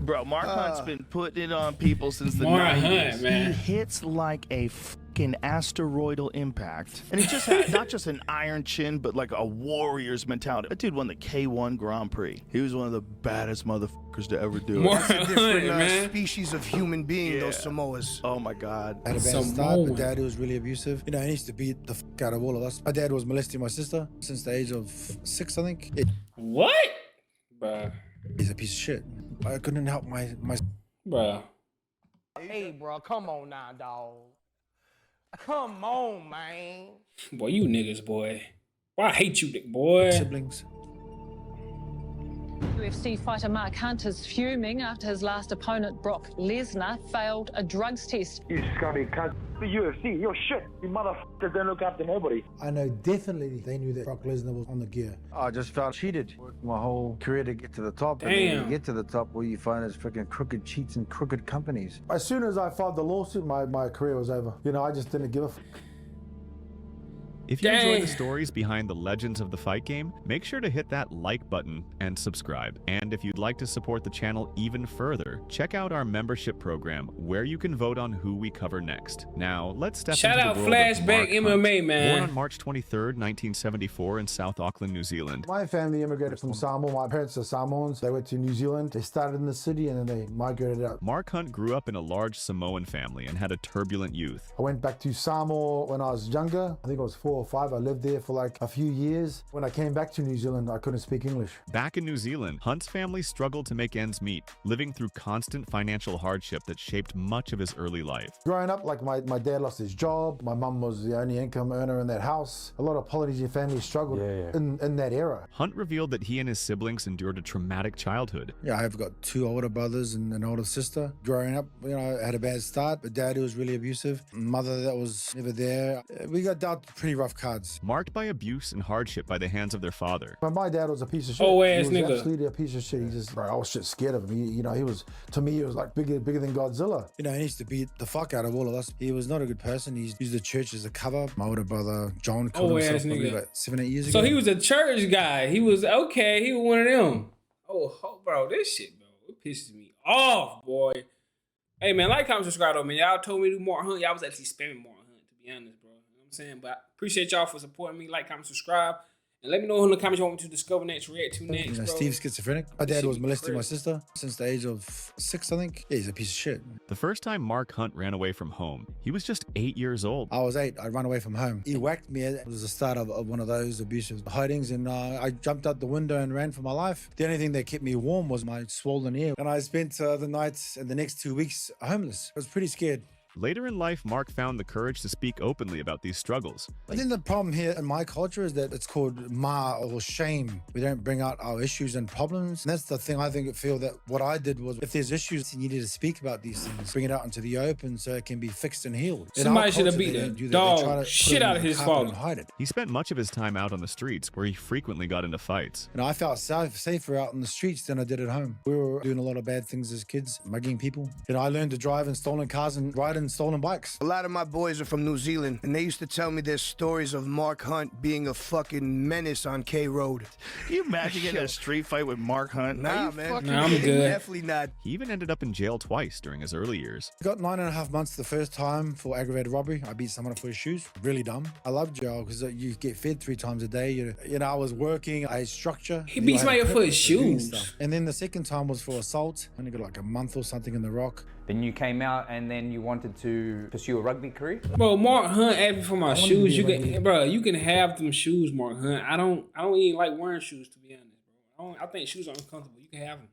Bro, Mark Hunt's been putting it on people since the Mark 90s. Hunt, man. He hits like a fucking asteroidal impact. And he just had not just an iron chin, but like a warrior's mentality. That dude won the K1 Grand Prix. He was one of the baddest motherfuckers to ever do it. Mark That's a different man. species of human being, those Samoas. Oh my God. I had a bad start. My dad was really abusive. You know, he used to beat the fuck out of all of us. My dad was molesting my sister since the age of 6, I think. What? Bruh. He's a piece of shit. I couldn't help my Bruh. Hey, bro, come on now, dog. Come on, man. Boy, you niggas, boy. Why I hate you, boy. siblings. UFC fighter Mark Hunt is fuming after his last opponent, Brock Lesnar, failed a drugs test. You scummy cunt. The UFC, you're shit. You motherfuckers don't look after nobody. I know definitely they knew that Brock Lesnar was on the gear. I just felt cheated. Worked my whole career to get to the top. Damn. And then when you get to the top, all you find is freaking crooked cheats and crooked companies. As soon as I filed the lawsuit, my career was over. You know, I just didn't give a fuck. If you enjoy the stories behind the legends of the fight game, make sure to hit that like button and subscribe. And if you'd like to support the channel even further, check out our membership program where you can vote on who we cover next. Now, let's step Shout into out the world of Mark Flashback MMA, Hunt. man. Born on March 23rd, 1974 in South Auckland, New Zealand. My family immigrated from Samoa. My parents are Samoans. They went to New Zealand. They started in the city and then they migrated out. Mark Hunt grew up in a large Samoan family and had a turbulent youth. I went back to Samoa when I was younger. I think I was 4 or 5. I lived there for like a few years. When I came back to New Zealand, I couldn't speak English. Back in New Zealand, Hunt's family struggled to make ends meet, living through constant financial hardship that shaped much of his early life. Growing up, like my dad lost his job. My mum was the only income earner in that house. A lot of Polynesian families struggled in that era. Hunt revealed that he and his siblings endured a traumatic childhood. Yeah, I've got 2 older brothers and an older sister. Growing up, you know, I had a bad start. But dad was really abusive. Mother that was never there. We got dealt pretty rough cards. Marked by abuse and hardship by the hands of their father. But my dad was a piece of shit. Oh, ass he was nigga. absolutely a piece of shit. He just, bro, I was shit scared of him. He, you know, he was, to me, he was like bigger than Godzilla. You know, he used to beat the fuck out of all of us. He was not a good person. He used the church as a cover. My older brother, John, killed himself probably like 7, 8 years ago. So he was a church guy. He was okay. He was one of them. Oh, bro, this shit, bro, it pisses me off, boy. Hey, man, like, comment, subscribe, though, man. Y'all told me to do more Hunt. Y'all was actually spamming more Hunt, to be honest, bro. You know what I'm saying? But I appreciate y'all for supporting me. Like, comment, subscribe. And let me know in the comments you want me to discover next, react to next, You know, bro. Steve's schizophrenic. My dad was molesting my sister since the age of 6, I think. Yeah, he's a piece of shit. The first time Mark Hunt ran away from home, he was just 8 years old. I was 8. I'd run away from home. He whacked me. It was the start of one of those abusive hidings, and I jumped out the window and ran for my life. The only thing that kept me warm was my swollen ear. And I spent the nights and the next 2 weeks homeless. I was pretty scared. Later in life, Mark found the courage to speak openly about these struggles. I think the problem here in my culture is that it's called ma or shame. We don't bring out our issues and problems. And that's the thing I feel that what I did was if there's issues, you need to speak about these things, bring it out into the open so it can be fixed and healed. Somebody should have beat the dog shit out of his father. He spent much of his time out on the streets where he frequently got into fights. And I felt safer out in the streets than I did at home. We were doing a lot of bad things as kids, mugging people. You know, I learned to drive in stolen cars and ride in stolen bikes. A lot of my boys are from New Zealand, and they used to tell me their stories of Mark Hunt being a fucking menace on K Road. Can you imagine getting in a street fight with Mark Hunt? Nah, man. Nah, I'm good. Definitely not. He even ended up in jail twice during his early years. I got 9.5 months the first time for aggravated robbery. I beat someone for his shoes. Really dumb. I love jail because you get fed 3 times a day. You know, I was working a structure. He beat somebody for his shoes. And then the second time was for assault. I only got like a month or something in the rock. Then you came out and then you wanted to pursue a rugby career? Bro, Mark Hunt asked me for my shoes. You can have them shoes, Mark Hunt. I don't even like wearing shoes, to be honest, bro. I think shoes are uncomfortable. You can have them.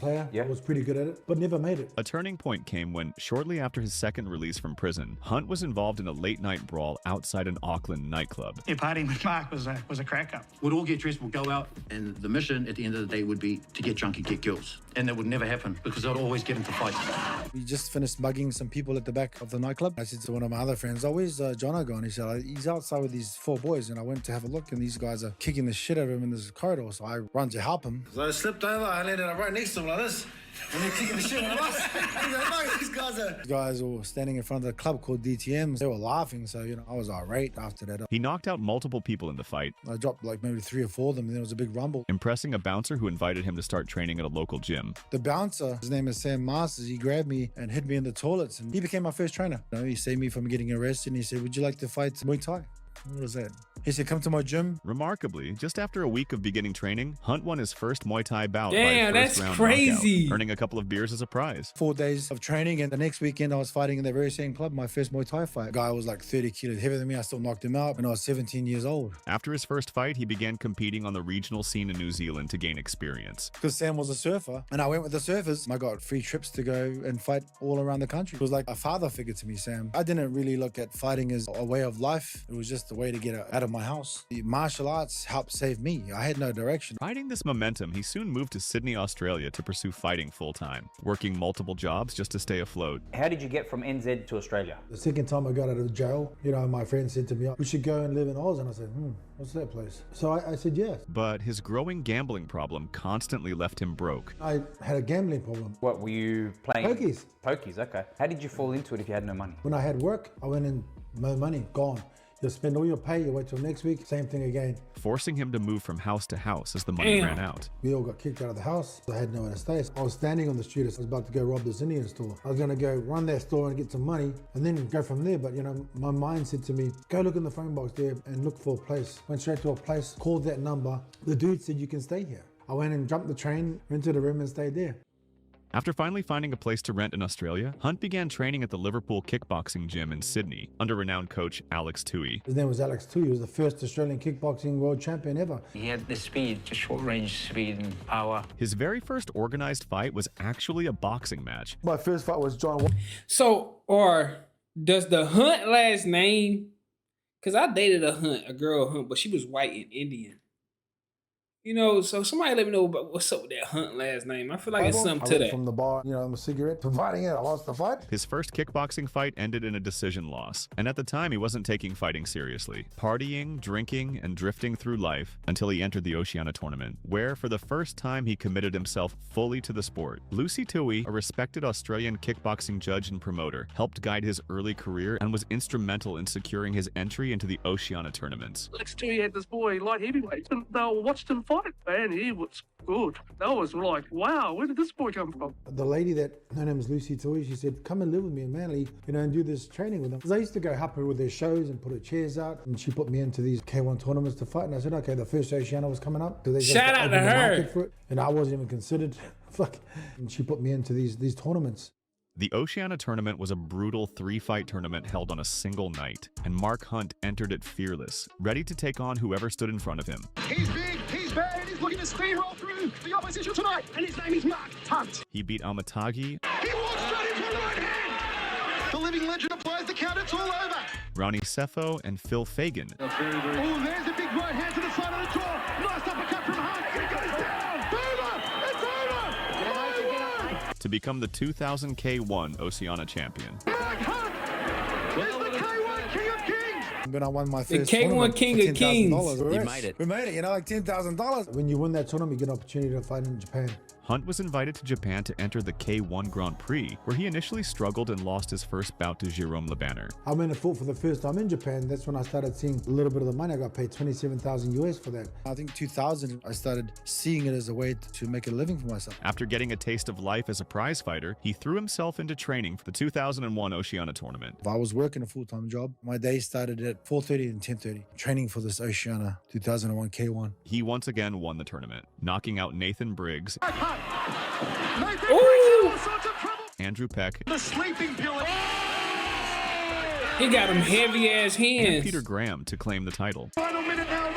Player, was pretty good at it, but never made it. A turning point came when, shortly after his second release from prison, Hunt was involved in a late-night brawl outside an Auckland nightclub. Yeah, partying with Mark was a crack-up. We'd all get dressed, we'd go out, and the mission at the end of the day would be to get drunk and get girls. And that would never happen, because I'd always get into fights. We just finished mugging some people at the back of the nightclub. I said to one of my other friends, oh, where's Jono gone? He said, he's outside with these 4 boys. And I went to have a look, and these guys are kicking the shit out of him in this corridor. So I run to help him. So I slipped over, I landed up right next to him like this. And they're kicking the shit out of us. These guys were standing in front of the club called DTMs. They were laughing, so, I was irate after that. He knocked out multiple people in the fight. I dropped like maybe 3 or 4 of them, and there was a big rumble. Impressing a bouncer who invited him to start training at a local gym. The bouncer, his name is Sam Masters, he grabbed me and hid me in the toilets, and he became my first trainer. He saved me from getting arrested, and he said, would you like to fight Muay Thai? What was that? He said, come to my gym. Remarkably, just after a week of beginning training, Hunt won his first Muay Thai bout Damn, by that's first-round crazy. knockout, earning a couple of beers as a prize. 4 days of training, and the next weekend I was fighting in the very same club, my first Muay Thai fight. The guy was like 30 kilos heavier than me. I still knocked him out, and I was 17 years old. After his first fight, he began competing on the regional scene in New Zealand to gain experience. Because Sam was a surfer, and I went with the surfers. I got free trips to go and fight all around the country. It was like a father figure to me, Sam. I didn't really look at fighting as a way of life. It was just a way to get out of my house. The martial arts helped save me. I had no direction. Riding this momentum, he soon moved to Sydney, Australia to pursue fighting full-time, working multiple jobs just to stay afloat. How did you get from NZ to Australia? The second time I got out of jail, my friend said to me, we should go and live in Oz. And I said, what's that place? So I said yes. But his growing gambling problem constantly left him broke. I had a gambling problem. What, were you playing? Pokies. Pokies, okay. How did you fall into it if you had no money? When I had work, I went in, no money, gone. You spend all your pay, you wait till next week, same thing again. Forcing him to move from house to house as the money ran out. We all got kicked out of the house. I had nowhere to stay. I was standing on the street. I was about to go rob this Indian store. I was going to go run that store and get some money and then go from there. But, my mind said to me, go look in the phone box there and look for a place. Went straight to a place, called that number. The dude said, you can stay here. I went and jumped the train, rented a room and stayed there. After finally finding a place to rent in Australia, Hunt began training at the Liverpool Kickboxing Gym in Sydney under renowned coach Alex Toohey. His name was Alex Toohey. He was the first Australian kickboxing world champion ever. He had the speed, the short range speed and power. His very first organized fight was actually a boxing match. My first fight was John. So, or does the Hunt last name? Because I dated a girl Hunt, but she was white and Indian. So somebody let me know about what's up with that Hunt last name. I feel like it's something to that. From the bar, I'm a cigarette, providing it. I lost the fight. His first kickboxing fight ended in a decision loss. And at the time, he wasn't taking fighting seriously. Partying, drinking, and drifting through life until he entered the Oceania tournament, where for the first time he committed himself fully to the sport. Lucy Toohey, a respected Australian kickboxing judge and promoter, helped guide his early career and was instrumental in securing his entry into the Oceania tournaments. Alex Toohey had this boy, light heavyweight, and they all watched him fight. Man, he was good. That was like, wow, where did this boy come from? The lady her name is Lucy Toohey, she said, come and live with me in Manly, and do this training with them. Because I used to go help her with their shows and put her chairs out, and she put me into these K1 tournaments to fight, and I said, okay, the first Oceania was coming up. Shout out to her. For it, and I wasn't even considered. And she put me into these tournaments. The Oceania tournament was a brutal 3-fight tournament held on a single night, and Mark Hunt entered it fearless, ready to take on whoever stood in front of him. He's big, he's bad, he's looking to speed roll through the opposition tonight, and his name is Mark Hunt. He beat Amatagi. He walks straight into the right hand. The living legend applies the count, it's all over. Ronnie Sefo and Phil Fagan. Oh, there's a big right hand to the side of the jaw. Nice uppercut from Hunt. It goes down. To become the 2000 K1 Oceania champion. Mark Hunt is the K1 King of Kings. When I won my first K1 King of Kings. You made it. We made it, like $10,000. When you win that tournament, you get an opportunity to fight in Japan. Hunt was invited to Japan to enter the K1 Grand Prix, where he initially struggled and lost his first bout to Jérôme Le Banner. I went and fought for the first time in Japan. That's when I started seeing a little bit of the money. I got paid $27,000 US for that. I think 2000, I started seeing it as a way to make a living for myself. After getting a taste of life as a prize fighter, he threw himself into training for the 2001 Oceania tournament. If I was working a full-time job, my day started at 4:30 and 10:30, training for this Oceania 2001 K1. He once again won the tournament, knocking out Nathan Briggs, Andrew Peck, the sleeping pill. He got him heavy ass hands. And Peter Graham to claim the title. Final minute now.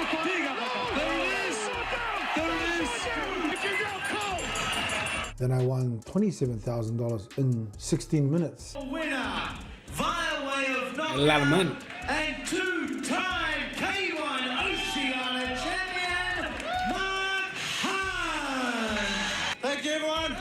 There it is. There it is. Then I won $27,000 in 16 minutes. Winner, via way of knockout, a lot of money. And two-time K1 Oceania champion, Mark Hunt. Thank you, everyone.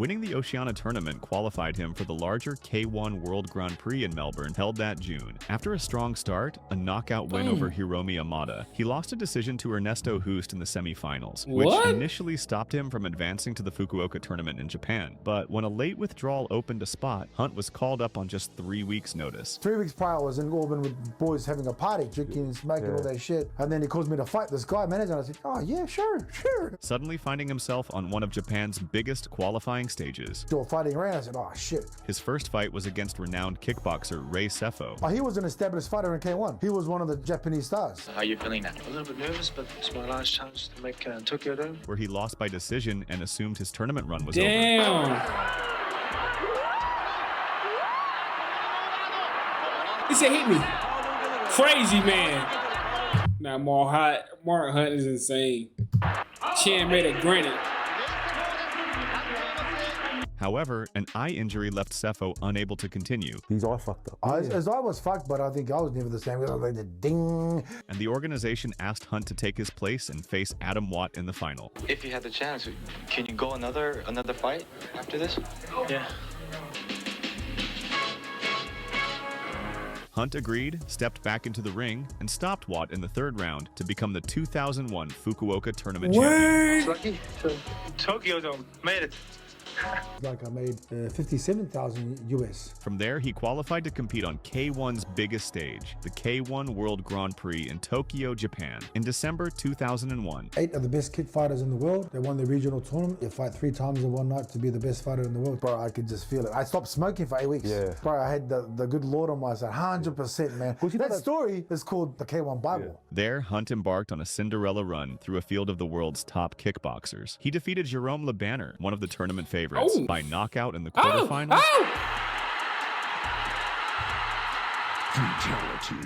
Winning the Oceania tournament qualified him for the larger K1 World Grand Prix in Melbourne, held that June. After a strong start, a knockout win over Hiromi Amada, he lost a decision to Ernesto Hoost in the semifinals, which initially stopped him from advancing to the Fukuoka tournament in Japan. But when a late withdrawal opened a spot, Hunt was called up on just 3 weeks' notice. 3 weeks prior, I was in Auburn with boys having a party, drinking and smoking all that shit. And then he calls me to fight this guy, manager, and I said, oh yeah, sure. Suddenly finding himself on one of Japan's biggest qualifying stages. Still fighting around, I said, oh shit. His first fight was against renowned kickboxer Ray Sefo. Oh, he was an established fighter in K1. He was one of the Japanese stars. How are you feeling now? A little bit nervous, but it's my last chance to make Tokyo Dome. Where he lost by decision and assumed his tournament run was over. He said, hit me. Crazy, man. Now, Mark Hunt is insane. Chan made it granted. However, an eye injury left Sefo unable to continue. His eye fucked up. His eye was fucked, but I think I was never the same. I was like the ding. And the organization asked Hunt to take his place and face Adam Watt in the final. If you had the chance, can you go another fight after this? Yeah. Hunt agreed, stepped back into the ring, and stopped Watt in the third round to become the 2001 Fukuoka tournament champion. Lucky. So, Tokyo Dome, made it. Like I made 57,000 US. From there, he qualified to compete on K1's biggest stage, the K1 World Grand Prix in Tokyo, Japan, in December 2001. 8 of the best kick fighters in the world. They won the regional tournament. They fight 3 times in one night to be the best fighter in the world. Bro, I could just feel it. I stopped smoking for 8 weeks. Yeah. Bro, I had the good Lord on my side, 100%, man. That story is called the K1 Bible. Yeah. There, Hunt embarked on a Cinderella run through a field of the world's top kickboxers. He defeated Jerome Le Banner, one of the tournament favorites, by knockout in the quarterfinals.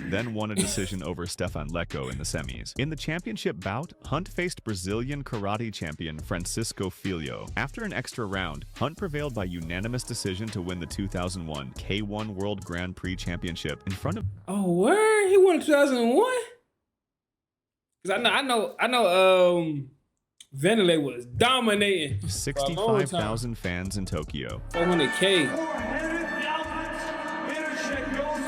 Then won a decision over Stefan Lecco in the semis. In the championship bout, Hunt faced Brazilian karate champion Francisco Filho. After an extra round, Hunt prevailed by unanimous decision to win the 2001 K1 World Grand Prix Championship in front of... Oh, where? He won 2001? Because I know, Vanderlei was dominating. 65,000 fans in Tokyo. 400K.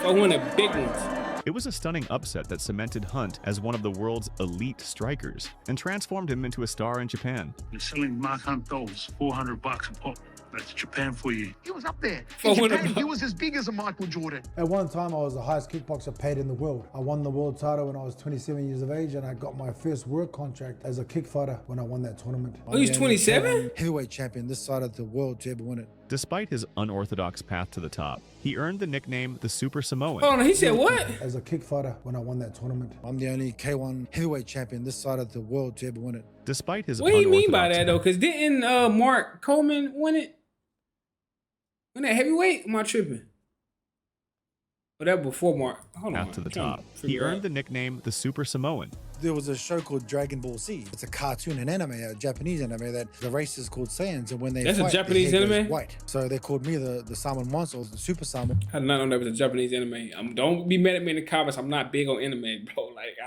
400 big ones. It was a stunning upset that cemented Hunt as one of the world's elite strikers and transformed him into a star in Japan. You're selling Mark Hunt dolls, $400 a pop. That's Japan for you. He was up there. In Japan, he was as big as a Michael Jordan. At one time, I was the highest kickboxer paid in the world. I won the world title when I was 27 years of age, and I got my first work contract as a kick fighter when I won that tournament. Oh, he's 27? Heavyweight champion this side of the world to ever win it. Despite his unorthodox path to the top, he earned the nickname the Super Samoan. Oh, no, he said what? As a kick fighter when I won that tournament. I'm the only K1 heavyweight champion this side of the world to ever win it. Despite his What do you mean by that, though? Because didn't Mark Coleman win it? Win that heavyweight? Am I tripping? But that before Mark. Hold on. Path to the top. He earned the nickname the Super Samoan. There was a show called Dragon Ball Z. It's a cartoon, an anime, a Japanese anime that the race is called Saiyans, and when they That's fight, a Japanese their hair anime? goes white. So they called me the Samoan monster, or the Super Samoan. I did not know that was a Japanese anime. Don't be mad at me in the comments. I'm not big on anime, bro. Like,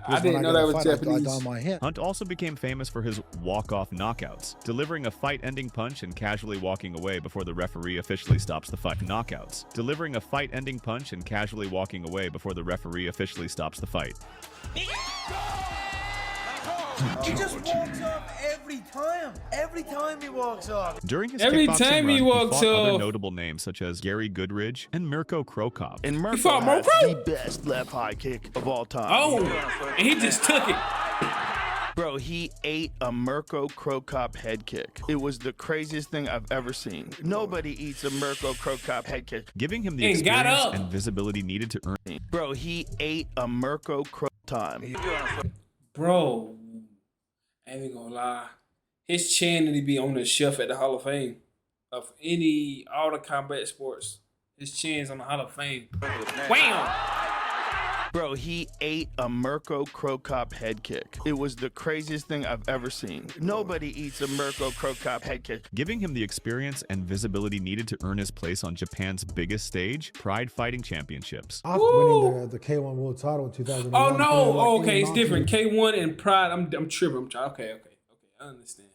I didn't know that was Japanese. Hunt also became famous for his walk-off knockouts, delivering a fight-ending punch and casually walking away before the referee officially stops the fight. Knockouts. Delivering a fight-ending punch and casually walking away before the referee officially stops the fight. He just walks up every time. Every time he walks up. During his Every kickboxing time run, he walks fought other up. notable names such as Gary Goodridge and Mirko Krokop. And Mirko fought has Mirko? the best left high kick of all time. Oh, and he just took it. Bro, he ate a Mirko Krokop head kick. It was the craziest thing I've ever seen. Nobody eats a Mirko Krokop head kick. Giving him the And got experience up. and visibility needed to earn. Bro, he ate a Mirko Krokop time. Bro, I ain't even gonna lie. His chin need to be on the shelf at the Hall of Fame of all the combat sports. His chin's on the Hall of Fame. Wham! Bro, he ate a Mirko Krokop head kick. It was the craziest thing I've ever seen. Nobody eats a Mirko Krokop head kick. Giving him the experience and visibility needed to earn his place on Japan's biggest stage, Pride Fighting Championships. After winning the K1 world title in 2001. Oh no! Okay, it's different. K1 and Pride. I'm tripping. Okay. I understand.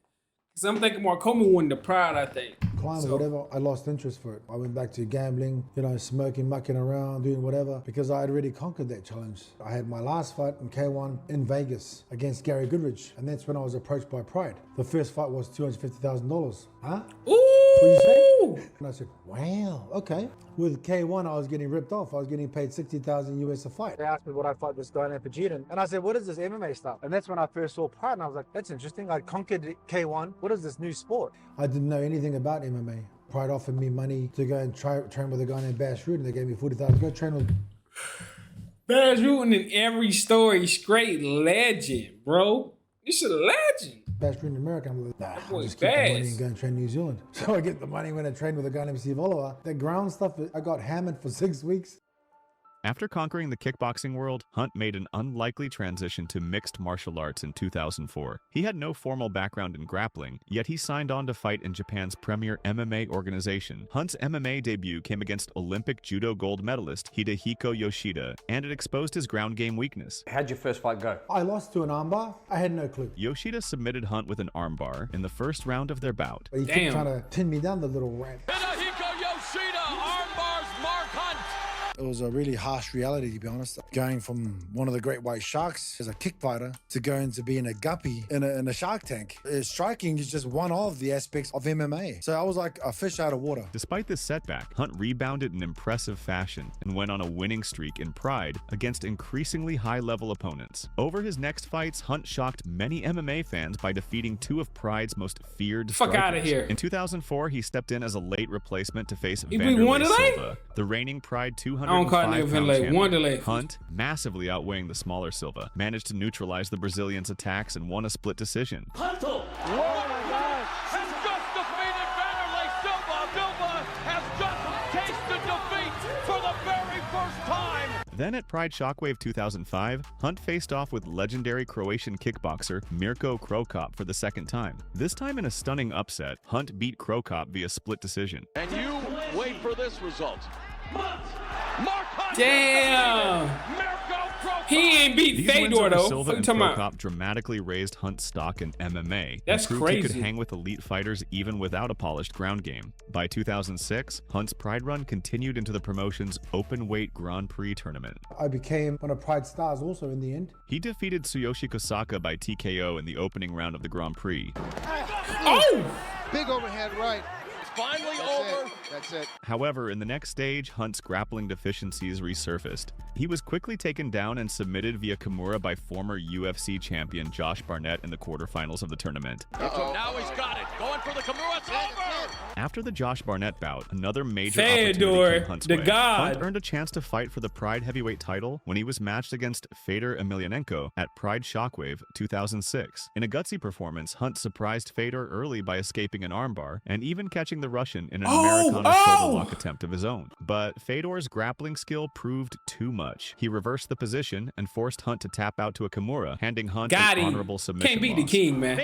So I'm thinking more Comey won the Pride, I think. Climb So- or whatever, I lost interest for it. I went back to gambling, you know, smoking, mucking around, doing whatever, because I had already conquered that challenge. I had my last fight in K1 in Vegas against Gary Goodridge, and that's when I was approached by Pride. The first fight was $250,000. Huh? Ooh! What you say? And I said, wow, okay. With K1, I was getting ripped off. I was getting paid $60,000 US a fight. They asked me what I fight this guy named Pajitan, and I said, what is this MMA stuff? And that's when I first saw Pride, and I was like, that's interesting. I conquered K1. What is this new sport? I didn't know anything about MMA. Pride offered me money to go and train with a guy named Bash Rude, and they gave me $40,000. Go train with. Bash Rutten in every story, straight legend, bro. This is a legend. Bash Rude in America. I'm like, nah, I'll boy's just keep the money fast. and go and train New Zealand. So I get the money when I train with a guy named Steve Oliver. The ground stuff, I got hammered for 6 weeks. After conquering the kickboxing world, Hunt made an unlikely transition to mixed martial arts in 2004. He had no formal background in grappling, yet he signed on to fight in Japan's premier MMA organization. Hunt's MMA debut came against Olympic judo gold medalist Hidehiko Yoshida, and it exposed his ground game weakness. How'd your first fight go? I lost to an armbar. I had no clue. Yoshida submitted Hunt with an armbar in the first round of their bout. But he kept trying to pin me down, the little rat. Hidehiko Yoshida armbars Mark Hunt. It was a really harsh reality, to be honest. Going from one of the great white sharks as a kick fighter to going to being a guppy in a shark tank. Striking is just one of the aspects of MMA. So I was like a fish out of water. Despite this setback, Hunt rebounded in impressive fashion and went on a winning streak in Pride against increasingly high-level opponents. Over his next fights, Hunt shocked many MMA fans by defeating two of Pride's most feared Fuck strikers. outta here. In 2004, he stepped in as a late replacement to face He beat Wanderlei Wanderlei? Silva, the reigning Pride I don't call it 205-pound Wanderlei, Wanderlei. champion. Hunt, massively outweighing the smaller Silva, managed to neutralize the Brazilian's attacks and won a split decision. Hunter, has just defeated Wanderlei Silva. Silva has just tasted defeat for the very first time. Then at Pride Shockwave 2005, Hunt faced off with legendary Croatian kickboxer Mirko Krokop for the second time. This time in a stunning upset, Hunt beat Krokop via split decision. And you wait for this result. Mark Hunt. Damn. He ain't beat These wins Fedor over though. Silva What you and talking about? Krokop dramatically raised Hunt's stock in MMA. That's and proved he could crazy. hang with elite fighters even without a polished ground game. By 2006, Hunt's Pride run continued into the promotion's open-weight Grand Prix tournament. I became one of Pride's stars also in the end. He defeated Tsuyoshi Kosaka by TKO in the opening round of the Grand Prix. Oh! Big overhead right. Finally over. That's it. However, in the next stage, Hunt's grappling deficiencies resurfaced. He was quickly taken down and submitted via Kimura by former UFC champion Josh Barnett in the quarterfinals of the tournament. Now he's got it. Going for the Kimura. It's over. After the Josh Barnett bout, another major Fedor, opportunity came Hunt's the way. god. Hunt earned a chance to fight for the Pride heavyweight title when he was matched against Fedor Emelianenko at Pride Shockwave 2006. In a gutsy performance, Hunt surprised Fedor early by escaping an armbar and even catching the Russian in an Americana shoulder lock attempt of his own. But Fedor's grappling skill proved too much. He reversed the position and forced Hunt to tap out to a Kimura, handing Hunt Got an him. honorable submission Can't beat the loss. king, man.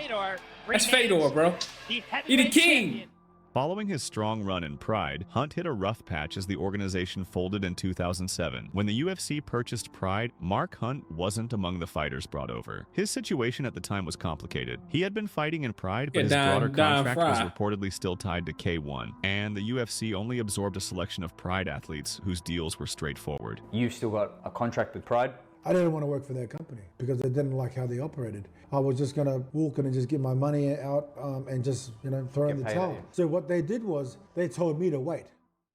That's Fedor, bro. He the king. Following his strong run in Pride, Hunt hit a rough patch as the organization folded in 2007. When the UFC purchased Pride, Mark Hunt wasn't among the fighters brought over. His situation at the time was complicated. He had been fighting in Pride, but Yeah, his Don broader contract was Fry. reportedly still tied to K1, and the UFC only absorbed a selection of Pride athletes whose deals were straightforward. You still got a contract with Pride? I didn't want to work for their company because I didn't like how they operated. I was just going to walk in and just get my money out and just, throw in the paid, towel. yeah. So what they did was they told me to wait.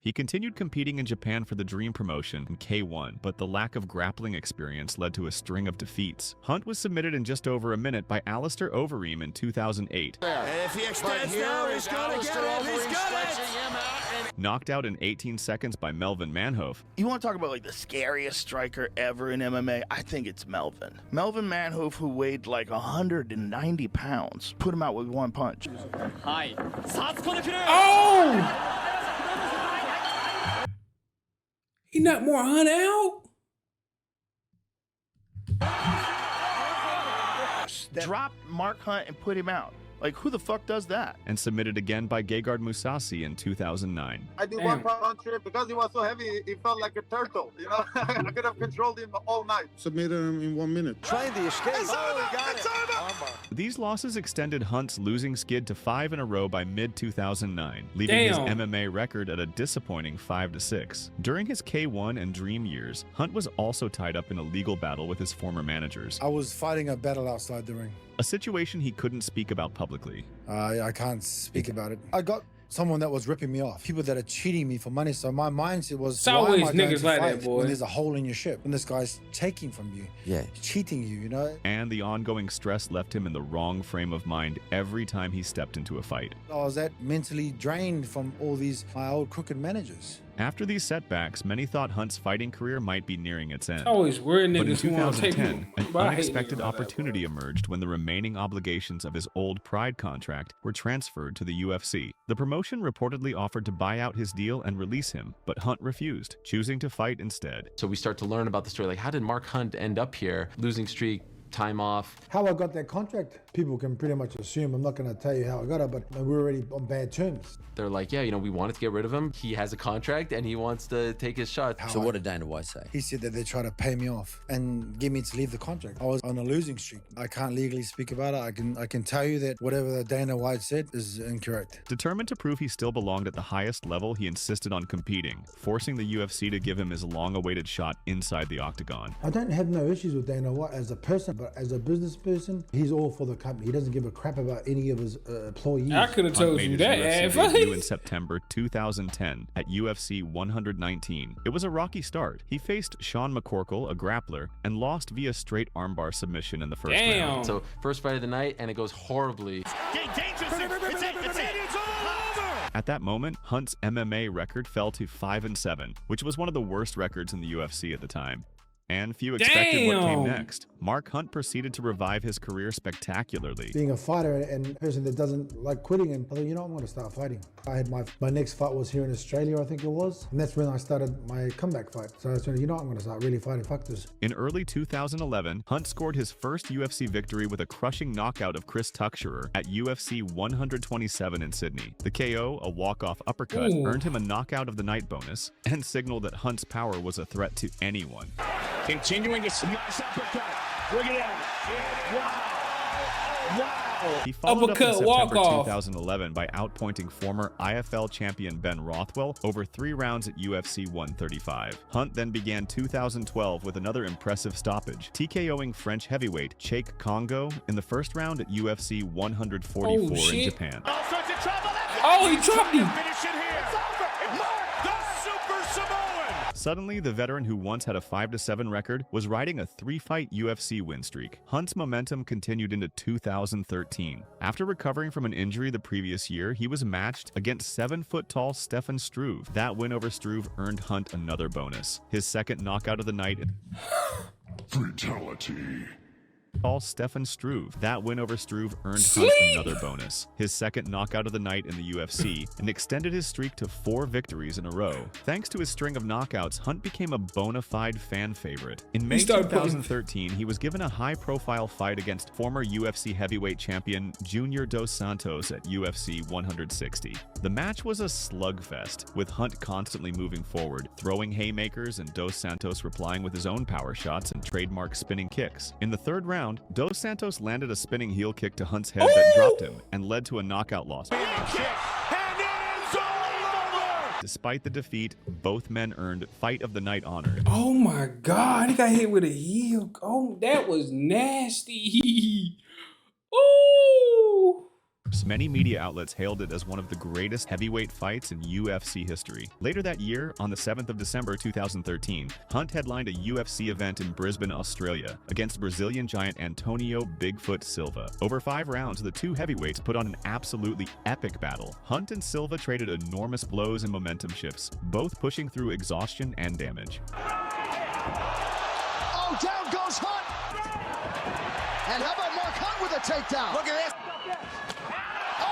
He continued competing in Japan for the Dream promotion in K1, but the lack of grappling experience led to a string of defeats. Hunt was submitted in just over a minute by Alistair Overeem in 2008. And if he extends now, he's gonna get it. He's got it. Knocked out in 18 seconds by Melvin Manhoef. You want to talk about like the scariest striker ever in MMA? I think it's Melvin. Melvin Manhoef, who weighed like 190 pounds, put him out with one punch. Oh! He knocked more Hunt out? Dropped Mark Hunt and put him out. Like, who the fuck does that? And submitted again by Gegard Mousasi in 2009. I did one punch trip because he was so heavy, he felt like a turtle, you know? I could have controlled him all night. Submitted him in 1 minute. Trying to escape. These losses extended Hunt's losing skid to 5 in a row by mid-2009, leaving his MMA record at a disappointing 5-6. During his K1 and Dream years, Hunt was also tied up in a legal battle with his former managers. I was fighting a battle outside the ring. A situation he couldn't speak about publicly. I can't speak about it. I got someone that was ripping me off, people that are cheating me for money. So my mindset was, it's always niggas like that, boy. When there's a hole in your ship, when this guy's taking from you, cheating you, you know. And the ongoing stress left him in the wrong frame of mind every time he stepped into a fight. I was that mentally drained from all these my old crooked managers. After these setbacks, many thought Hunt's fighting career might be nearing its end. Always weird But in niggas who want to take 2010, him. an unexpected opportunity emerged when the remaining obligations of his old Pride contract were transferred to the UFC. The promotion reportedly offered to buy out his deal and release him, but Hunt refused, choosing to fight instead. So we start to learn about the story, like how did Mark Hunt end up here? Losing streak, time off. How I got that contract, people can pretty much assume. I'm not going to tell you how I got it, but we're already on bad terms. They're like, yeah, you know, we wanted to get rid of him. He has a contract and he wants to take his shot. So what did Dana White say? He said that they try to pay me off and get me to leave the contract. I was on a losing streak. I can't legally speak about it. I can tell you that whatever Dana White said is incorrect. Determined to prove he still belonged at the highest level, he insisted on competing, forcing the UFC to give him his long-awaited shot inside the octagon. I don't have no issues with Dana White as a person, but as a business person, he's all for the company. He doesn't give a crap about any of his employees. I could have told you that. UFC debut in September 2010 at UFC 119. It was a rocky start. He faced Sean McCorkle, a grappler, and lost via straight armbar submission in the first round. So first fight of the night, and it goes horribly. At that moment, Hunt's MMA record fell to 5-7, which was one of the worst records in the UFC at the time. And few expected what came next. Mark Hunt proceeded to revive his career spectacularly. Being a fighter and a person that doesn't like quitting, and I thought, you know, I'm going to start fighting. I had my next fight was here in Australia, I think it was, and that's when I started my comeback fight. So I said, you know, I'm going to start really fighting. Fuck this. In early 2011, Hunt scored his first UFC victory with a crushing knockout of Chris Tuchscherer at UFC 127 in Sydney. The KO, a walk-off uppercut, earned him a knockout of the night bonus and signaled that Hunt's power was a threat to anyone. Continuing to smash uppercut. Bring it out. Wow. He followed up in September walk-off. 2011 by outpointing former IFL champion Ben Rothwell over 3 rounds at UFC 135. Hunt then began 2012 with another impressive stoppage, TKOing French heavyweight Cheikh Kongo in the first round at UFC 144 in Japan. Oh, he dropped him. Suddenly, the veteran who once had a 5-7 record was riding a 3-fight UFC win streak. Hunt's momentum continued into 2013. After recovering from an injury the previous year, he was matched against 7-foot-tall Stefan Struve. That win over Struve earned Hunt another bonus, his second knockout of the night. Fatality. Stefan Struve. That win over Struve earned Hunt another bonus, his second knockout of the night in the UFC, and extended his streak to 4 victories in a row. Thanks to his string of knockouts, Hunt became a bona fide fan favorite. In May 2013, he was given a high-profile fight against former UFC heavyweight champion Junior Dos Santos at UFC 160. The match was a slugfest, with Hunt constantly moving forward, throwing haymakers and Dos Santos replying with his own power shots and trademark spinning kicks. In the third round, Dos Santos landed a spinning heel kick to Hunt's head that dropped him and led to a knockout loss. Despite the defeat, both men earned Fight of the Night honors. Oh my God, he got hit with a heel. Oh, that was nasty. Ooh. Many media outlets hailed it as one of the greatest heavyweight fights in UFC history. Later that year, on the 7th of December 2013, Hunt headlined a UFC event in Brisbane, Australia, against Brazilian giant Antonio Bigfoot Silva. Over 5 rounds, the two heavyweights put on an absolutely epic battle. Hunt and Silva traded enormous blows and momentum shifts, both pushing through exhaustion and damage. Oh, down goes Hunt! And how about Mark Hunt with a takedown? Look at this!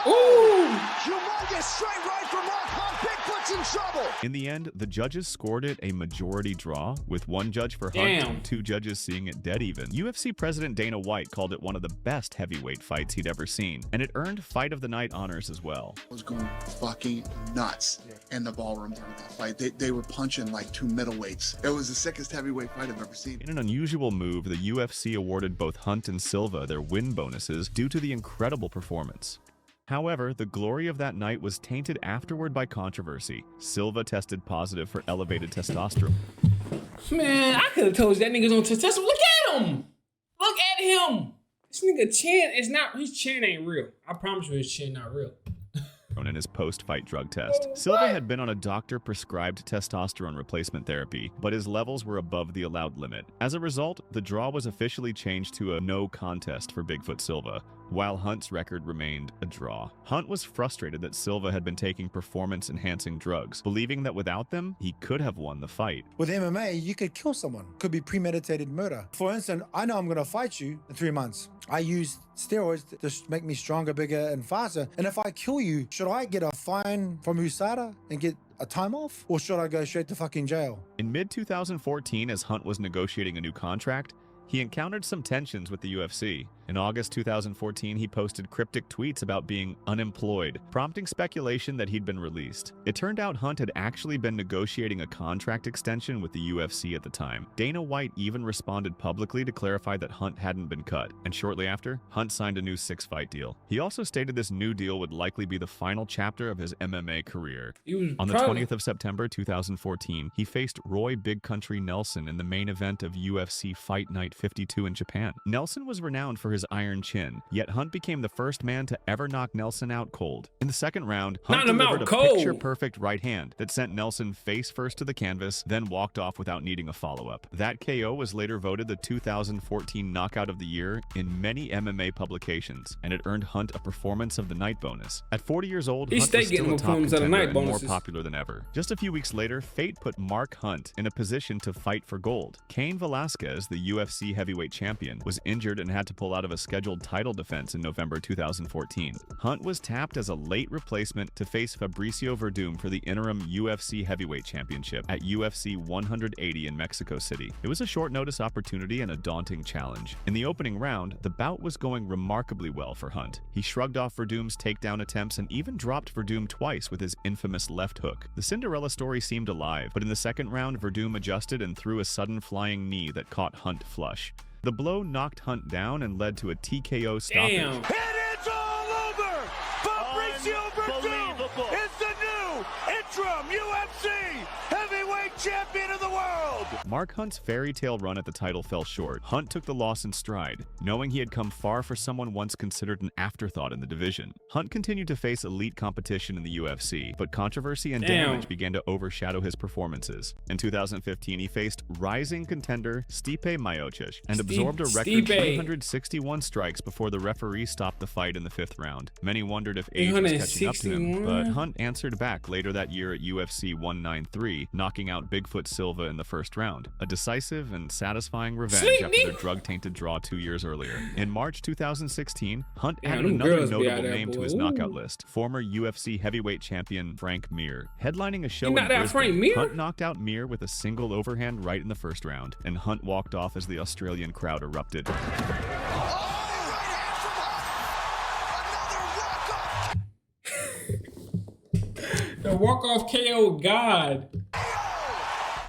Ooh! Humongous straight right from Mark Hunt. Bigfoot Hunt's in trouble. In the end, the judges scored it a majority draw, with one judge for Hunt Damn. and two judges seeing it dead even. UFC president Dana White called it one of the best heavyweight fights he'd ever seen, and it earned Fight of the Night honors as well. I was going fucking nuts in the ballroom during that fight. They were punching like two middleweights. It was the sickest heavyweight fight I've ever seen. In an unusual move, the UFC awarded both Hunt and Silva their win bonuses due to the incredible performance. However, the glory of that night was tainted afterward by controversy. Silva tested positive for elevated testosterone. Man, I could have told you that nigga's on testosterone. Look at him! Look at him! This nigga chin is not, his chin ain't real. I promise you his chin not real. In his post-fight drug test. Silva had been on a doctor-prescribed testosterone replacement therapy, but his levels were above the allowed limit. As a result, the draw was officially changed to a no contest for Bigfoot Silva, while Hunt's record remained a draw. Hunt was frustrated that Silva had been taking performance-enhancing drugs, believing that without them, he could have won the fight. With MMA, you could kill someone. Could be premeditated murder. For instance, I know I'm going to fight you in 3 months. I use steroids to make me stronger, bigger, and faster. And if I kill you, should I get a fine from USADA and get a time off? Or should I go straight to fucking jail? In mid-2014, as Hunt was negotiating a new contract, he encountered some tensions with the UFC. In August 2014, he posted cryptic tweets about being unemployed, prompting speculation that he'd been released. It turned out Hunt had actually been negotiating a contract extension with the UFC at the time. Dana White even responded publicly to clarify that Hunt hadn't been cut, and shortly after, Hunt signed a new 6-fight deal. He also stated this new deal would likely be the final chapter of his MMA career. On the 20th of September 2014, he faced Roy Big Country Nelson in the main event of UFC Fight Night 52 in Japan. Nelson was renowned for his iron chin, yet Hunt became the first man to ever knock Nelson out cold. In the second round, Hunt delivered a picture-perfect right hand that sent Nelson face first to the canvas, then walked off without needing a follow-up. That KO was later voted the 2014 Knockout of the Year in many MMA publications, and it earned Hunt a Performance of the Night bonus. At 40 years old, Hunt was still a top contender and more popular than ever. Just a few weeks later, fate put Mark Hunt in a position to fight for gold. Cain Velasquez, the UFC heavyweight champion, was injured and had to pull out of a scheduled title defense in November 2014. Hunt was tapped as a late replacement to face Fabricio Verdum for the interim UFC heavyweight championship at UFC 180 in Mexico City. It was a short-notice opportunity and a daunting challenge. In the opening round, the bout was going remarkably well for Hunt. He shrugged off Verdum's takedown attempts and even dropped Verdum twice with his infamous left hook. The Cinderella story seemed alive, but in the second round, Verdum adjusted and threw a sudden flying knee that caught Hunt flush. The blow knocked Hunt down and led to a TKO stoppage. And it's all over! Fabricio Verdum is the new interim UFC heavyweight champion of the world! Mark Hunt's fairy tale run at the title fell short. Hunt took the loss in stride, knowing he had come far for someone once considered an afterthought in the division. Hunt continued to face elite competition in the UFC, but controversy and damage began to overshadow his performances. In 2015, he faced rising contender Stipe Miocic and absorbed a record 361 strikes before the referee stopped the fight in the 5th round. Many wondered if age was catching up to him, but Hunt answered back later that year at UFC 193, knocking out Bigfoot Silva in the first round. A decisive and satisfying revenge after their drug-tainted draw 2 years earlier. In March 2016, Hunt added another notable name to his knockout list, former UFC heavyweight champion Frank Mir. Headlining a show in Brisbane, Hunt knocked out Mir with a single overhand right in the first round, and Hunt walked off as the Australian crowd erupted. The walk-off KO god.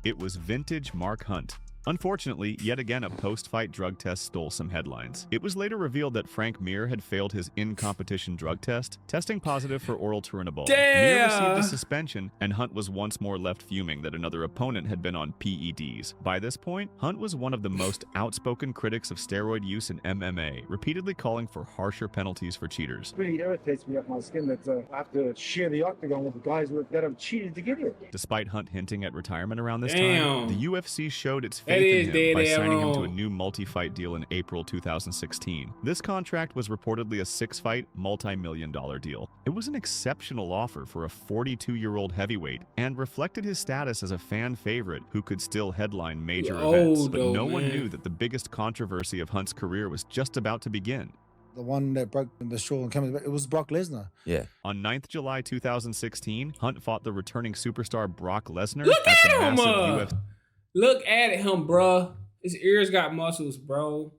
It was vintage Mark Hunt. Unfortunately, yet again a post-fight drug test stole some headlines. It was later revealed that Frank Mir had failed his in-competition drug test, testing positive for oral turinabol. Mir received a suspension, and Hunt was once more left fuming that another opponent had been on PEDs. By this point, Hunt was one of the most outspoken critics of steroid use in MMA, repeatedly calling for harsher penalties for cheaters. It really irritates me up my skin that I have to share the octagon with the guys that have cheated to get here. Despite Hunt hinting at retirement around this time, the UFC showed its faith in him by signing him to a new multi-fight deal in April 2016. This contract was reportedly a 6-fight, multi-million-dollar deal. It was an exceptional offer for a 42-year-old heavyweight and reflected his status as a fan favorite who could still headline major events. But no one knew that the biggest controversy of Hunt's career was just about to begin. The one that broke the straw and came back, it was Brock Lesnar. Yeah. On 9th July 2016, Hunt fought the returning superstar Brock Lesnar Look at at the him! massive UFC Look at him, bruh. His ears got muscles, bro.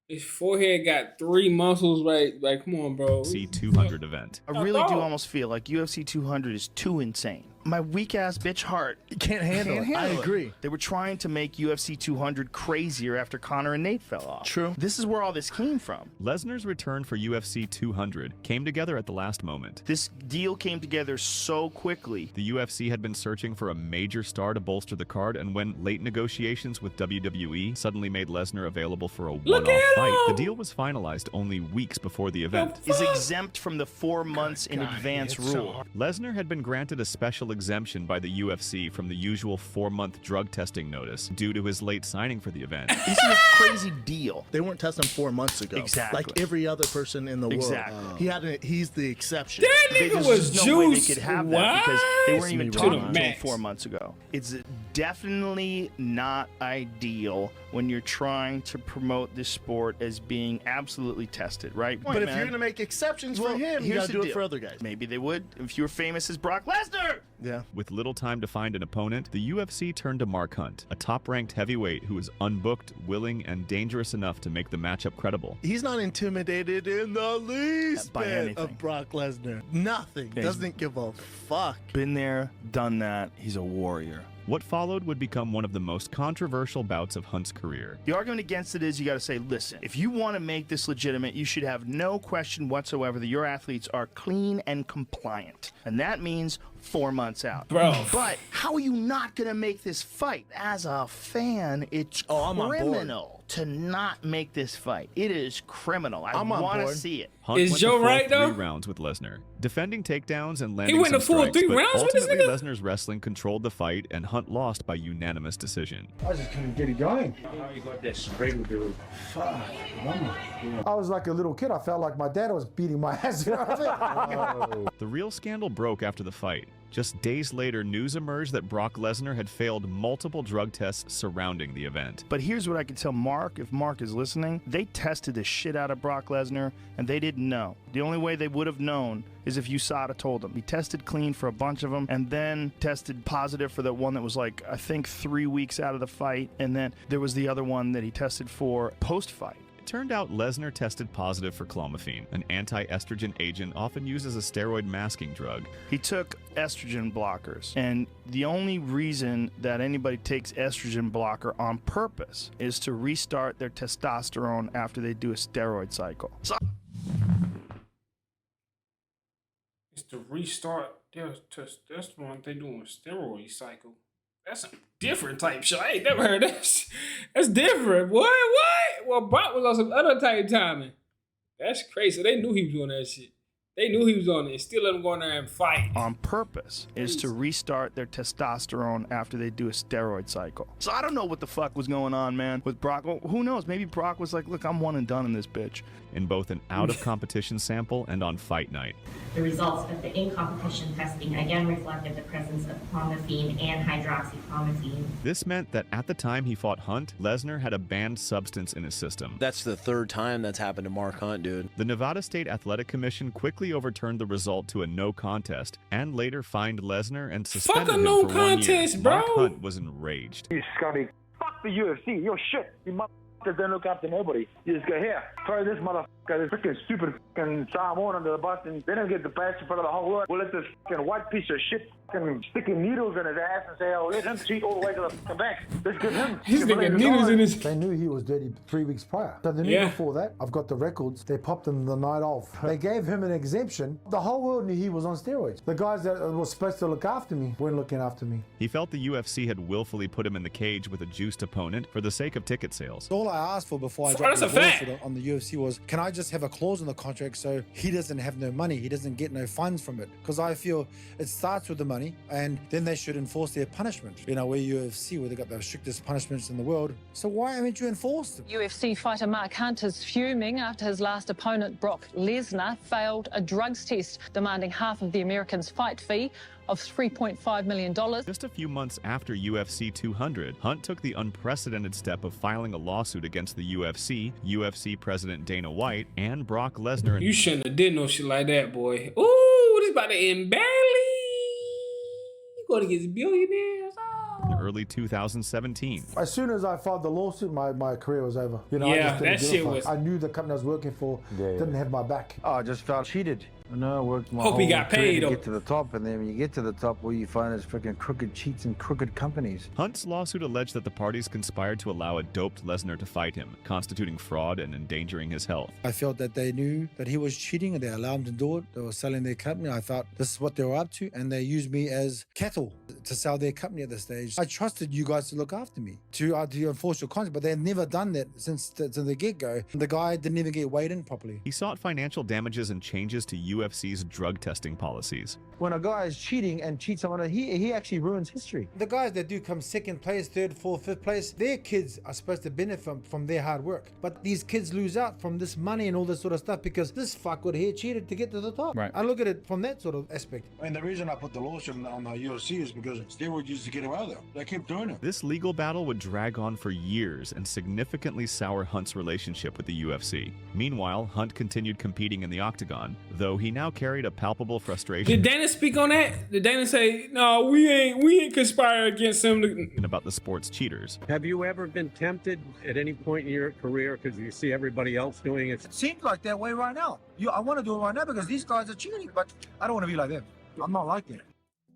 His forehead got 3 muscles, right? Like, come on, bro. 200 event. I really do almost feel like UFC 200 is too insane. My weak ass bitch heart can't handle it. I agree. They were trying to make UFC 200 crazier after Conor and Nate fell off. True. This is where all this came from. Lesnar's return for UFC 200 came together at the last moment. This deal came together so quickly. The UFC had been searching for a major star to bolster the card, and when late negotiations with WWE suddenly made Lesnar available for a one-off fight, the deal was finalized only weeks before the event. Is exempt from the 4 months in advance rule. Lesnar had been granted a special exemption by the UFC from the usual 4-month drug testing notice due to his late signing for the event. This is a crazy deal. They weren't testing 4 months ago. Exactly. Like every other person in the world. He's the exception. That nigga was There's no way they could have that because they weren't even talking until 4 months ago. It's definitely not ideal when you're trying to promote this sport as being absolutely tested, right? But if you're going to make exceptions for him, you got to do it for other guys. Maybe they would if you were famous as Brock Lesnar. Yeah. With little time to find an opponent, the UFC turned to Mark Hunt, a top-ranked heavyweight who was unbooked, willing, and dangerous enough to make the matchup credible. He's not intimidated in the least by bit anything. of Brock Lesnar. Nothing. Doesn't give a fuck. Been there, done that. He's a warrior. What followed would become one of the most controversial bouts of Hunt's career. The argument against it is you got to say, listen, if you want to make this legitimate, you should have no question whatsoever that your athletes are clean and compliant. And that means 4 months out. Bro. But how are you not going to make this fight? As a fan, it's criminal to not make this fight. It is criminal. I want to see it. Hunt Is went Joe the full right, though? 3 rounds with Lesnar, defending takedowns and landing He went some the full strikes, 3 but rounds with this ultimately nigga? Lesnar's wrestling controlled the fight, and Hunt lost by unanimous decision. I just couldn't get it going. How you got that spring, dude? Fuck, mama. I was like a little kid. I felt like my dad was beating my ass. You know what I mean? The real scandal broke after the fight. Just days later, news emerged that Brock Lesnar had failed multiple drug tests surrounding the event. But here's what I can tell Mark, if Mark is listening. They tested the shit out of Brock Lesnar, and they didn't know. The only way they would have known is if USADA told them. He tested clean for a bunch of them, and then tested positive for the one that was like, I think 3 weeks out of the fight, and then there was the other one that he tested for post-fight. It turned out Lesnar tested positive for clomiphene, an anti-estrogen agent often used as a steroid masking drug. He took estrogen blockers, and the only reason that anybody takes estrogen blocker on purpose is to restart their testosterone after they do a steroid cycle. It's to restart their testosterone. They doing a steroid cycle. That's some different type shit. I ain't never heard that. That's different. What? Well, Brock was on some other type timing. That's crazy. They knew he was doing that shit. They knew he was on it and still let him go in there and fight. On purpose is to restart their testosterone after they do a steroid cycle. So I don't know what the fuck was going on, man, with Brock. Well, who knows? Maybe Brock was like, look, I'm one and done in this bitch. In both an out-of-competition sample and on fight night. The results of the in-competition testing again reflected the presence of clomiphene and hydroxyclomiphene. This meant that at the time he fought Hunt, Lesnar had a banned substance in his system. That's the 3rd time that's happened to Mark Hunt, dude. The Nevada State Athletic Commission quickly overturned the result to a no contest and later fined Lesnar and suspended him for 1 year. Bro. Mark Hunt was enraged. You scummy. Fuck the UFC. You're shit. You motherfuckers don't look after nobody. You just go, here, throw this motherfucker, this freaking stupid fucking Samoan under the bus, and then he'll get the badge in front of the whole world. We'll let this fucking white piece of shit fucking sticking needles in his ass and say, oh, let him cheat all the way to the fucking bank. Let's give him. He's sticking needles in his... They knew he was dirty 3 weeks prior. So the night before that, I've got the records. They popped him the night off. They gave him an exemption. The whole world knew he was on steroids. The guys that were supposed to look after me weren't looking after me. He felt the UFC had willfully put him in the cage with a juiced opponent for the sake of ticket sales. All I asked for before I dropped the ball on the UFC was, can I just have a clause in the contract so he doesn't have no money, he doesn't get no funds from it? Because I feel it starts with the money, and then they should enforce their punishment. You know, we're UFC, where they got the strictest punishments in the world. So why haven't you enforced them? UFC fighter Mark Hunt is fuming after his last opponent, Brock Lesnar, failed a drugs test, demanding half of the American's fight fee. of $3.5 million. Just a few months after UFC 200, Hunt took the unprecedented step of filing a lawsuit against the UFC President Dana White, and Brock Lesnar. You shouldn't have did no shit like that, boy. Ooh, this about to end badly. You going against billionaires. In early 2017. As soon as I filed the lawsuit, my career was over. You know, Yeah, I just didn't that give a shit fuck. was- I knew the company I was working for didn't have my back. Oh, I just felt cheated. I worked my Hope he whole got career paid, to though. get to the top, and then when you get to the top, all you find is freaking crooked cheats and crooked companies. Hunt's lawsuit alleged that the parties conspired to allow a doped Lesnar to fight him, constituting fraud and endangering his health. I felt that they knew that he was cheating and they allowed him to do it. They were selling their company. I thought this is what they were up to, and they used me as cattle to sell their company at this stage. I trusted you guys to look after me, to enforce your contract, but they had never done that since the get-go. The guy didn't even get weighed in properly. He sought financial damages and changes to UFC's drug testing policies. When a guy is cheating and cheats someone, he actually ruins history. The guys that do come second place, third, fourth, fifth place, their kids are supposed to benefit from their hard work. But these kids lose out from this money and all this sort of stuff because this fuckwit here cheated to get to the top. Right. I look at it from that sort of aspect. And the reason I put the lawsuit on the UFC is because steroids used to get away with it. They kept doing it. This legal battle would drag on for years and significantly sour Hunt's relationship with the UFC. Meanwhile, Hunt continued competing in the octagon, though he now carried a palpable frustration. Did Dana speak on that? Did Dana say, no, we ain't conspire against him? About the sport's cheaters. Have you ever been tempted at any point in your career because you see everybody else doing it? It seems like that way right now. I want to do it right now because these guys are cheating, but I don't want to be like them. I'm not like that.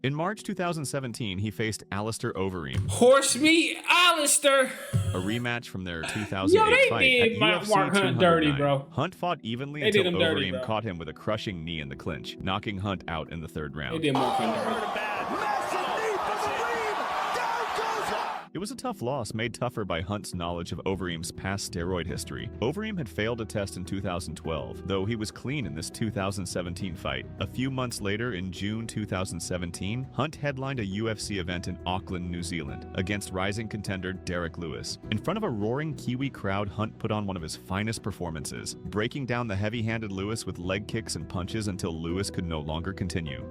In March 2017, he faced Alistair Overeem. Horse meat, Alistair. A rematch from their 2008 fight did at Mark UFC Hunt 209. dirty, bro. Hunt fought evenly They did until him dirty, Overeem bro. caught him with a crushing knee in the clinch, knocking Hunt out in the third They round. did Mark Hunt dirty. It was a tough loss, made tougher by Hunt's knowledge of Overeem's past steroid history. Overeem had failed a test in 2012, though he was clean in this 2017 fight. A few months later, in June 2017, Hunt headlined a UFC event in Auckland, New Zealand, against rising contender Derek Lewis. In front of a roaring Kiwi crowd, Hunt put on one of his finest performances, breaking down the heavy-handed Lewis with leg kicks and punches until Lewis could no longer continue.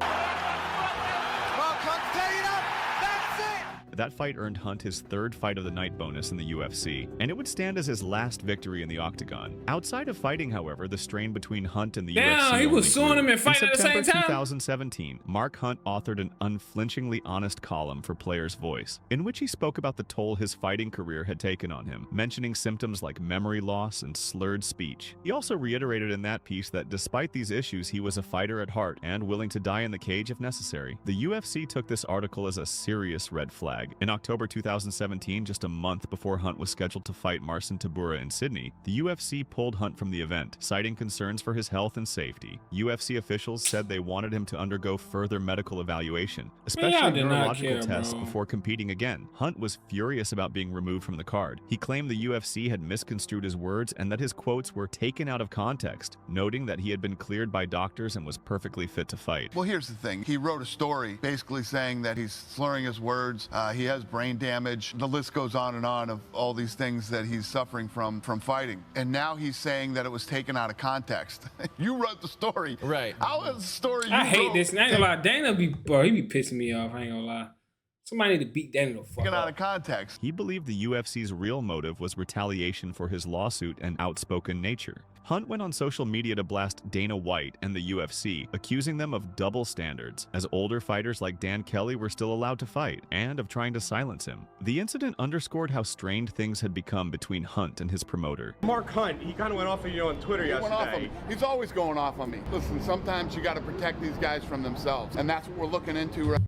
That fight earned Hunt his third fight of the night bonus in the UFC, and it would stand as his last victory in the octagon. Outside of fighting, however, the strain between Hunt and the UFC he was only suing grew. him and fighting In at the same September time? 2017, Mark Hunt authored an unflinchingly honest column for Player's Voice, in which he spoke about the toll his fighting career had taken on him, mentioning symptoms like memory loss and slurred speech. He also reiterated in that piece that despite these issues, he was a fighter at heart and willing to die in the cage if necessary. The UFC took this article as a serious red flag. In October 2017, just a month before Hunt was scheduled to fight Marcin Tybura in Sydney, the UFC pulled Hunt from the event, citing concerns for his health and safety. UFC officials said they wanted him to undergo further medical evaluation, especially I did not neurological care, tests bro. before competing again. Hunt was furious about being removed from the card. He claimed the UFC had misconstrued his words and that his quotes were taken out of context, noting that he had been cleared by doctors and was perfectly fit to fight. Well, here's the thing. He wrote a story basically saying that he's slurring his words, he has brain damage. The list goes on of all these things that he's suffering from fighting. And now he's saying that it was taken out of context. You wrote the story. Right. How is the story you I hate wrote this. And I ain't gonna lie, Dana he be pissing me off. I ain't gonna lie. Somebody need to beat Dana the fuck taken out up. of context? He believed the UFC's real motive was retaliation for his lawsuit and outspoken nature. Hunt went on social media to blast Dana White and the UFC, accusing them of double standards, as older fighters like Dan Kelly were still allowed to fight, and of trying to silence him. The incident underscored how strained things had become between Hunt and his promoter. Mark Hunt, he kind of went off on you on Twitter He went off on yesterday. me. He's always going off on me. Listen, sometimes you got to protect these guys from themselves, and that's what we're looking into right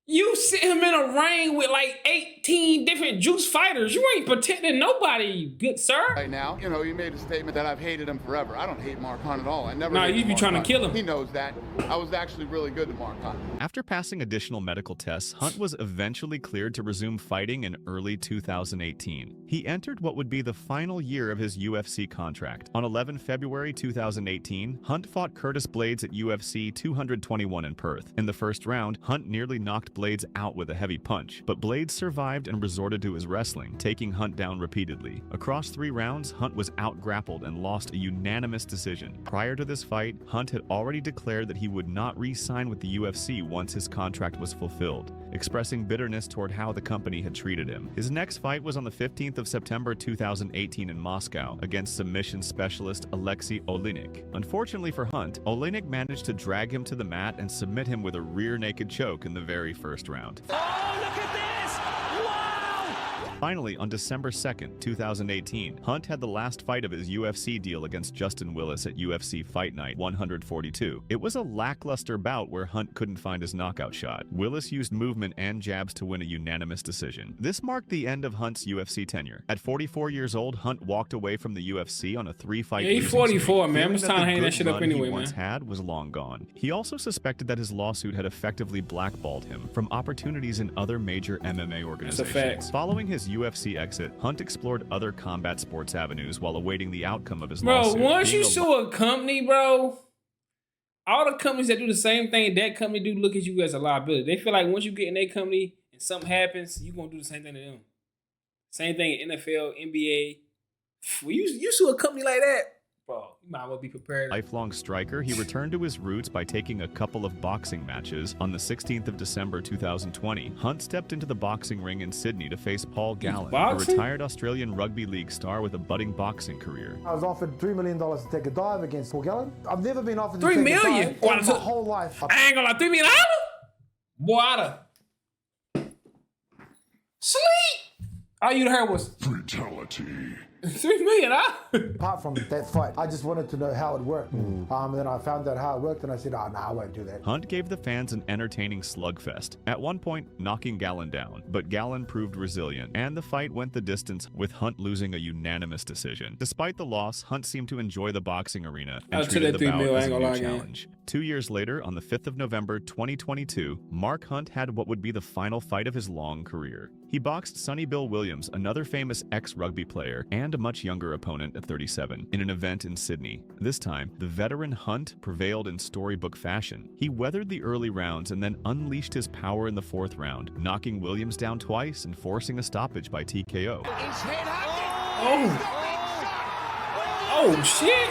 You sit him in a ring with like 18 different juice fighters. You ain't protecting nobody, good sir. right now. You know, you made a statement that I've hated him forever. I don't hate Mark Hunt at all. I never. Nah, hated you be Mark trying to Hunt. kill him. He knows that. I was actually really good to Mark Hunt. After passing additional medical tests, Hunt was eventually cleared to resume fighting in early 2018. He entered what would be the final year of his UFC contract. On 11 February 2018, Hunt fought Curtis Blades at UFC 221 in Perth. In the first round, Hunt nearly knocked Blaydes out with a heavy punch, but Blaydes survived and resorted to his wrestling, taking Hunt down repeatedly. Across 3 rounds, Hunt was out-grappled and lost a unanimous decision. Prior to this fight, Hunt had already declared that he would not re-sign with the UFC once his contract was fulfilled, expressing bitterness toward how the company had treated him. His next fight was on the 15th of September 2018 in Moscow against submission specialist Alexei Oleinik. Unfortunately for Hunt, Oleinik managed to drag him to the mat and submit him with a rear naked choke in the very first round. Oh, look at this! Wow! Finally, on December 2nd, 2018, Hunt had the last fight of his UFC deal against Justin Willis at UFC Fight Night 142. It was a lackluster bout where Hunt couldn't find his knockout shot. Willis used movement and jabs to win a unanimous decision. This marked the end of Hunt's UFC tenure. At 44 years old, Hunt walked away from the UFC on a 3-fight Yeah, he's 44, man. I'm just trying to hang that shit up anyway, he man. once had was long gone. He also suspected that his lawsuit had effectively blackballed him from opportunities in other major MMA organizations. That's a fact. Following his UFC exit, Hunt explored other combat sports avenues while awaiting the outcome of his Bro, lawsuit. once you sue a company, bro, all the companies that do the same thing that company do look at you as a liability. They feel like once you get in their company and something happens, you're going to do the same thing to them. Same thing in NFL, NBA. You sue a company like that, bro, you might as well be prepared. Lifelong striker, he returned to his roots by taking a couple of boxing matches. On the 16th of December 2020, Hunt stepped into the boxing ring in Sydney to face Paul Gallen, a retired Australian rugby league star with a budding boxing career. I was offered $3 million to take a dive against Paul Gallen. I've never been offered to $3 take million? a dive in my whole life. I ain't gonna lie, $3 million? Boy, I'd have sleep. All you heard was fatality. $3 million, huh? Apart from that fight, I just wanted to know how it worked. And then I found out how it worked, and I said, nah, I won't do that. Hunt gave the fans an entertaining slugfest, at one point knocking Gallen down, but Gallen proved resilient, and the fight went the distance, with Hunt losing a unanimous decision. Despite the loss, Hunt seemed to enjoy the boxing arena and treated the bout as a new challenge. 2 years later, on the 5th of November 2022, Mark Hunt had what would be the final fight of his long career. He boxed Sonny Bill Williams, another famous ex-rugby player, and a much younger opponent at 37, in an event in Sydney. This time, the veteran Hunt prevailed in storybook fashion. He weathered the early rounds and then unleashed his power in the 4th round, knocking Williams down twice and forcing a stoppage by TKO. Oh, shit!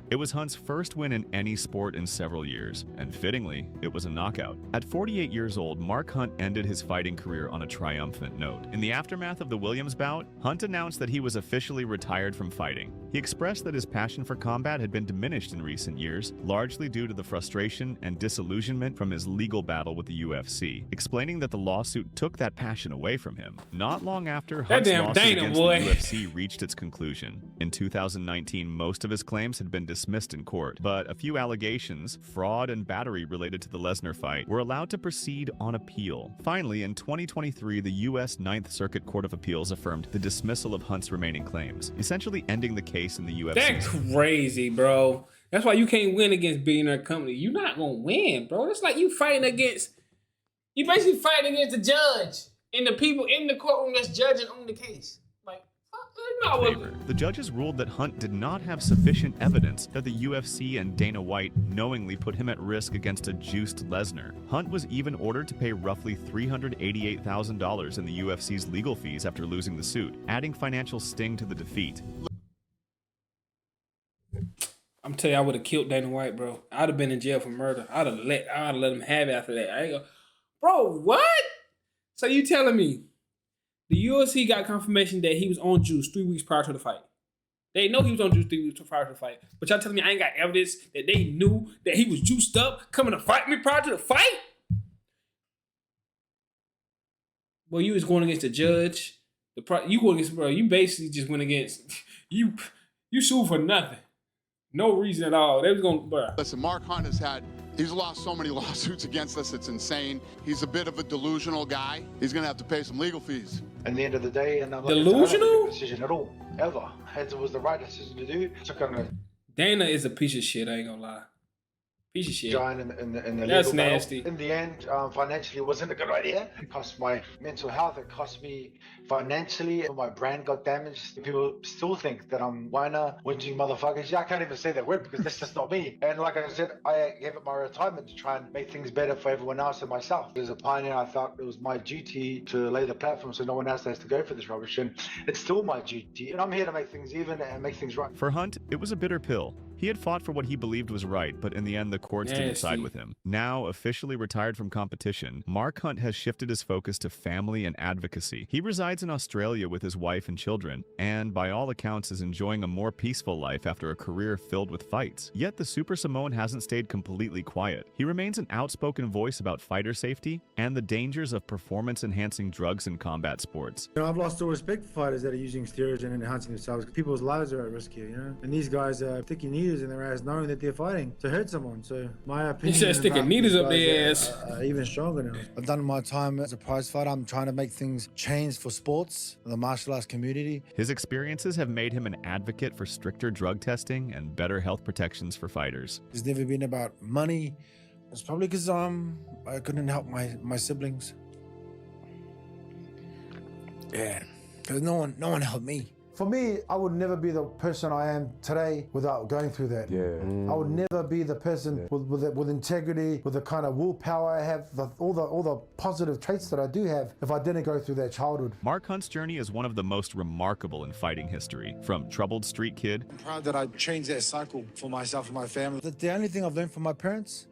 It was Hunt's first win in any sport in several years, and fittingly, it was a knockout. At 48 years old, Mark Hunt ended his fighting career on a triumphant note. In the aftermath of the Williams bout, Hunt announced that he was officially retired from fighting. He expressed that his passion for combat had been diminished in recent years, largely due to the frustration and disillusionment from his legal battle with the UFC, explaining that the lawsuit took that passion away from him. Not long after, Hunt's lawsuit against the UFC reached its conclusion. In 2019, most of his claims had been dismissed in court, but a few allegations, fraud and battery related to the Lesnar fight, were allowed to proceed on appeal. Finally, in 2023, the U.S. Ninth Circuit Court of Appeals affirmed the dismissal of Hunt's remaining claims, essentially ending the case in the UFC. That's crazy, bro. That's why you can't win against billionaire company. You're not gonna win, bro. It's like you basically fighting against the judge and the people in the courtroom that's judging on the case. The judges ruled that Hunt did not have sufficient evidence that the UFC and Dana White knowingly put him at risk against a juiced Lesnar. Hunt was even ordered to pay roughly $388,000 in the UFC's legal fees after losing the suit, adding financial sting to the defeat. I'm telling you, I would have killed Dana White, bro. I'd have been in jail for murder. I'd have let him have it after that. I ain't go, bro, what? So you telling me the UFC got confirmation that he was on juice 3 weeks prior to the fight? They know he was on juice 3 weeks prior to the fight. But y'all telling me I ain't got evidence that they knew that he was juiced up coming to fight me prior to the fight? Well, you was going against the judge. You basically just went against, you sued for nothing. No reason at all. They was going, bro. Listen, Mark Hunt he's lost so many lawsuits against us, it's insane. He's a bit of a delusional guy. He's gonna have to pay some legal fees. At the end of the day, and I'm not delusional decision at all, ever. It was the right decision to do. Dana is a piece of shit, I ain't gonna lie. Piece of shit. Join in the That's legal battle. nasty. In the end, financially, it wasn't a good idea. It cost my mental health. It cost me financially. My brand got damaged. People still think that I'm whiner, whinging motherfuckers. Yeah, I can't even say that word because that's just not me. And like I said, I gave up my retirement to try and make things better for everyone else and myself. As a pioneer, I felt it was my duty to lay the platform so no one else has to go for this rubbish. And it's still my duty. And I'm here to make things even and make things right. For Hunt, it was a bitter pill. He had fought for what he believed was right, but in the end, the courts didn't side with him. Now, officially retired from competition, Mark Hunt has shifted his focus to family and advocacy. He resides in Australia with his wife and children, and by all accounts is enjoying a more peaceful life after a career filled with fights. Yet the Super Samoan hasn't stayed completely quiet. He remains an outspoken voice about fighter safety and the dangers of performance-enhancing drugs in combat sports. You know, I've lost all respect for fighters that are using steroids and enhancing themselves. People's lives are at risk here, you know? And these guys are sticking needles in their ass knowing that they're fighting to hurt someone. So my opinion He said sticking needles up their ass. Are even stronger now. I've done my time as a prize fighter. I'm trying to make things change for sports, the martial arts community. His experiences have made him an advocate for stricter drug testing and better health protections for fighters. It's never been about money. It's probably because I couldn't help my siblings. Yeah, because no one helped me. For me, I would never be the person I am today without going through that. I would never be the person with integrity, with the kind of willpower I have, all the positive traits that I do have if I didn't go through that childhood. Mark Hunt's journey is one of the most remarkable in fighting history. From troubled street kid, I'm proud that I changed that cycle for myself and my family. The only thing I've learned from my parents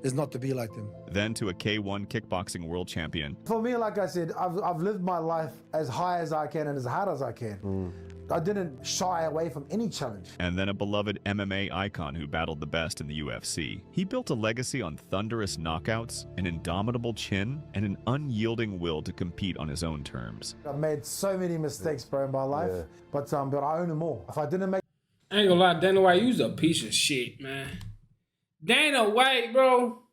is not to be like them. then to a K1 kickboxing world champion. For me, like I said, I've lived my life as high as I can and as hard as I can. I didn't shy away from any challenge. And then a beloved MMA icon who battled the best in the UFC. He built a legacy on thunderous knockouts, an indomitable chin, and an unyielding will to compete on his own terms. I've made so many mistakes, bro, in my life, but I own them all. If I didn't make... I ain't gonna lie, Dana White, you was a piece of shit, man. Dana White, bro.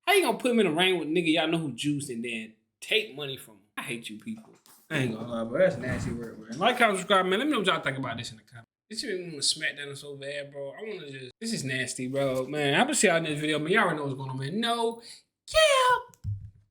How you gonna put him in a ring with nigga y'all know who juiced and then take money from him? I hate you people. I ain't gonna lie, bro. That's nasty work, bro. Like, comment, subscribe, man. Let me know what y'all think about this in the comments. This shit make me want to smack Dana so bad, bro. I wanna just... This is nasty, bro. Man, I'm gonna see y'all in this video, man. Y'all already know what's going on, man. No. Yeah.